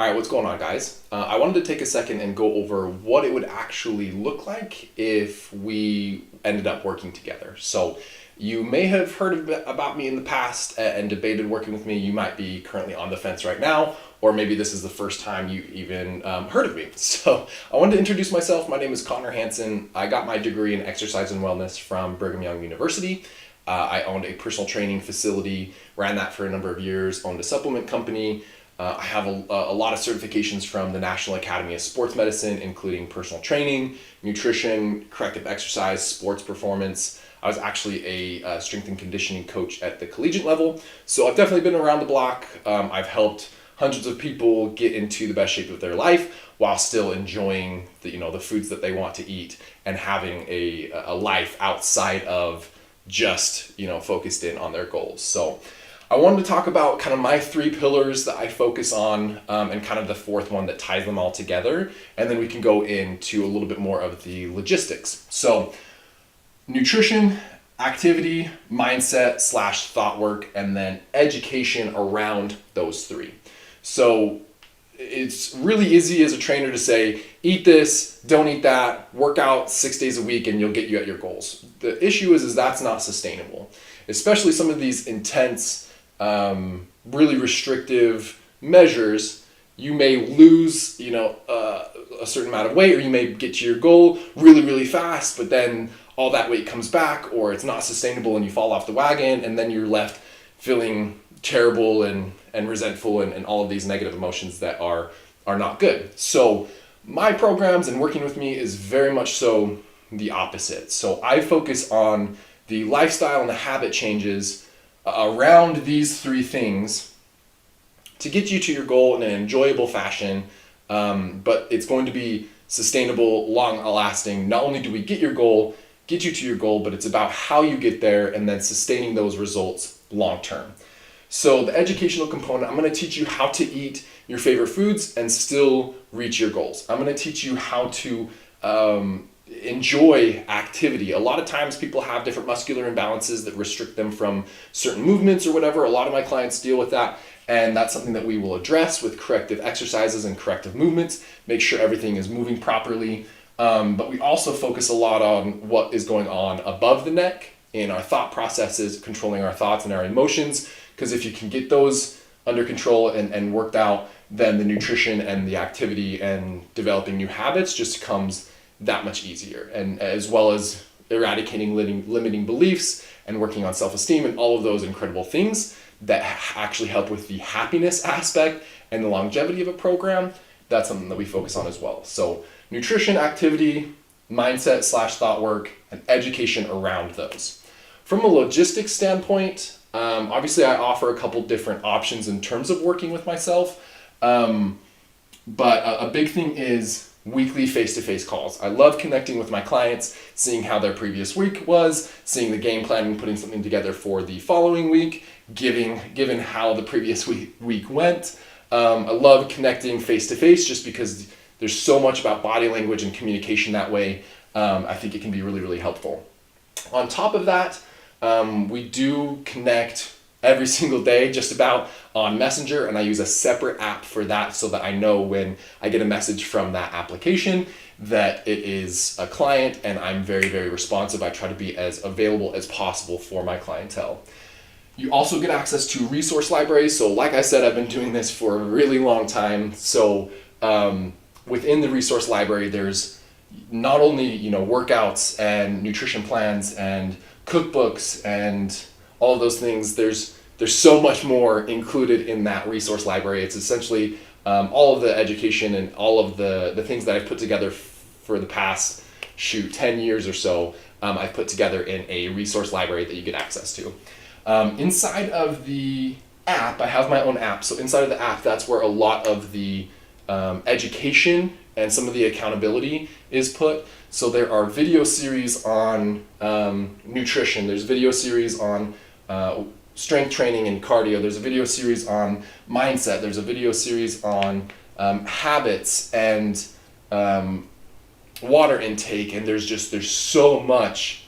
All right, what's going on, guys? I wanted to take a second and go over what it would actually look like if we ended up working together. So, you may have heard about me in the past and debated working with me. You might be currently on the fence right now, or maybe this is the first time you even heard of me. So, I wanted to introduce myself. My name is Connor Hansen. I got my degree in exercise and wellness from Brigham Young University. I owned a personal training facility, ran that for a number of years, owned a supplement company. I have a lot of certifications from the National Academy of Sports Medicine, including personal training, nutrition, corrective exercise, sports performance. I was actually a strength and conditioning coach at the collegiate level. So I've definitely been around the block. I've helped hundreds of people get into the best shape of their life while still enjoying the foods that they want to eat and having a life outside of just focused in on their goals. So I wanted to talk about kind of my three pillars that I focus on, and kind of the fourth one that ties them all together. And then we can go into a little bit more of the logistics. So nutrition, activity, mindset / thought work, and then education around those three. So it's really easy as a trainer to say, eat this, don't eat that, work out 6 days a week and you'll get you at your goals. The issue is that's not sustainable, especially some of these intense, really restrictive measures. You may lose, a certain amount of weight, or you may get to your goal really, really fast, but then all that weight comes back, or it's not sustainable and you fall off the wagon, and then you're left feeling terrible and resentful and all of these negative emotions that are not good. So my programs and working with me is very much so the opposite. So I focus on the lifestyle and the habit changes around these three things to get you to your goal in an enjoyable fashion, but it's going to be sustainable, long lasting. Not only do we get you to your goal, but it's about how you get there and then sustaining those results long term. So the educational component, I'm going to teach you how to eat your favorite foods and still reach your goals. I'm going to teach you how to enjoy activity. A lot of times people have different muscular imbalances that restrict them from certain movements or whatever. A lot of my clients deal with that, and that's something that we will address with corrective exercises and corrective movements, make sure everything is moving properly. But we also focus a lot on what is going on above the neck in our thought processes, controlling our thoughts and our emotions, because if you can get those under control and worked out, then the nutrition and the activity and developing new habits just comes that much easier, and as well as eradicating limiting beliefs and working on self-esteem and all of those incredible things that actually help with the happiness aspect and the longevity of a program. That's something that we focus on as well. So nutrition, activity, mindset / thought work, and education around those. From a logistics standpoint, obviously I offer a couple different options in terms of working with myself, but a big thing is weekly face-to-face calls. I love connecting with my clients, seeing how their previous week was, seeing the game plan and putting something together for the following week, given how the previous week went. I love connecting face-to-face just because there's so much about body language and communication that way. I think it can be really, really helpful. On top of that, we do connect every single day just about on Messenger, and I use a separate app for that so that I know when I get a message from that application that it is a client, and I'm very, very responsive. I try to be as available as possible for my clientele. You also get access to resource libraries. So like I said, I've been doing this for a really long time. So within the resource library, there's not only workouts and nutrition plans and cookbooks and all of those things. There's so much more included in that resource library. It's essentially all of the education and all of the things that I've put together for the past 10 years or so. I've put together in a resource library that you get access to. Inside of the app, I have my own app. So inside of the app, that's where a lot of the education and some of the accountability is put. So there are video series on nutrition. There's video series on strength training and cardio. There's a video series on mindset. There's a video series on habits and water intake. And there's so much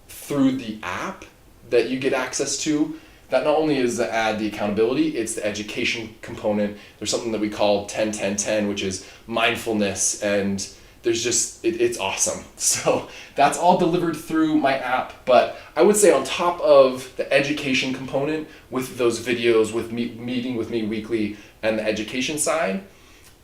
through the app that you get access to that not only is the add the accountability, it's the education component. There's something that we call 10-10-10, which is mindfulness, and there's just, it's awesome. So that's all delivered through my app. But I would say on top of the education component with those videos, with me meeting with me weekly and the education side,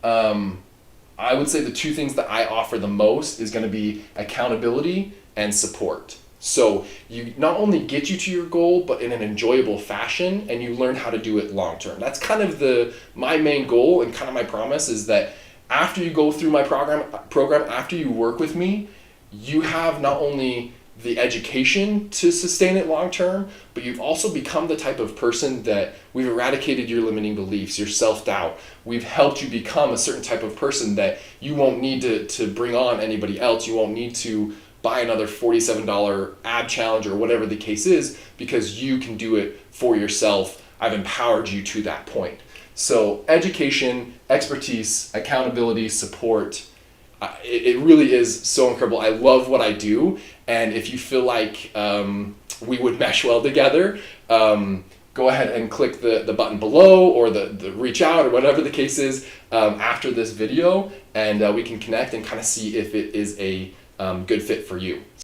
I would say the two things that I offer the most is going to be accountability and support. So you not only get you to your goal, but in an enjoyable fashion, and you learn how to do it long term. That's kind of my main goal, and kind of my promise is that after you go through my program, after you work with me, you have not only the education to sustain it long term, but you've also become the type of person that we've eradicated your limiting beliefs, your self-doubt. We've helped you become a certain type of person that you won't need to bring on anybody else. You won't need to buy another $47 ab challenge or whatever the case is, because you can do it for yourself. I've empowered you to that point. So education, expertise, accountability, support, it really is so incredible. I love what I do, and if you feel like we would mesh well together, go ahead and click the button below, or the reach out, or whatever the case is, after this video, and we can connect and kind of see if it is a good fit for you.